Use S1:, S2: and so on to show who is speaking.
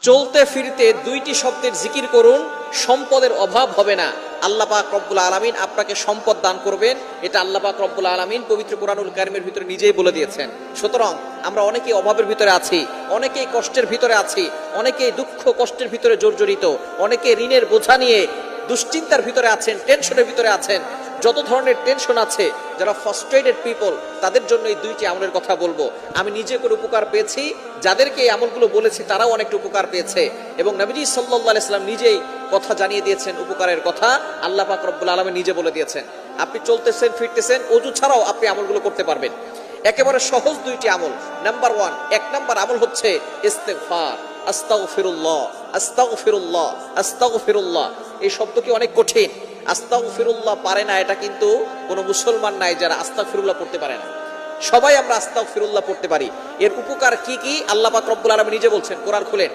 S1: চলতে ফিরতে দুইটি শব্দের জিকির করুন, সম্পদের অভাব হবে না। আল্লাহ পাক রব্বুল আলামিন আপনাকে সম্পদ দান করবেন, এটা আল্লাহ পাক রব্বুল আলামিন পবিত্র কোরআনুল কারীমের ভিতরে নিজেই বলে দিয়েছেন। সুতরাং আমরা অনেকেই অভাবের ভিতরে আছি, অনেকেই কষ্টের ভিতরে আছি, অনেকেই দুঃখ কষ্টের ভিতরে জর্জরিত, অনেকে ঋণের বোঝা নিয়ে দুশ্চিন্তার ভিতরে আছেন, টেনশনের ভিতরে আছেন। যত ধরনের টেনশন আছে, যারা ফ্রাস্ট্রেটেড পিপল, তাদের জন্য এই দুইটি আমলের কথা বলবো। আমি নিজে করে উপকার পেয়েছি, যাদেরকে এই আমলগুলো বলেছি তারাও অনেকটা উপকার পেয়েছে, এবং নবীজি সাল্লাল্লাহু আলাইহি সাল্লাম নিজেই কথা জানিয়ে দিয়েছেন উপকারের কথা। আল্লাহ পাক রব্বুল আলামিন নিজে বলে দিয়েছেন। আপনি চলতেছেন ফিরতেছেন, ওযু ছাড়াও আপনি আমলগুলো করতে পারবেন। একেবারে সহজ দুইটি আমল। নাম্বার 1, এক নাম্বার আমল হচ্ছে ইস্তেগফার। আস্তাগফিরুল্লাহ, আস্তাগফিরুল্লাহ, আস্তাগফিরুল্লাহ। এই শব্দ কি অনেক কঠিন। আস্তাগফিরুল্লাহ পারে না এটা কিন্তু কোনো মুসলমান নাই যারা আস্তাগফিরুল্লাহ পড়তে পারে না। সবাই আমরা আস্তাগফিরুল্লাহ পড়তে পারি। এর উপকার কি কি আল্লাহ পাক রব্বুল আলামিন নিজে বলছেন, কোরআন খুলেন।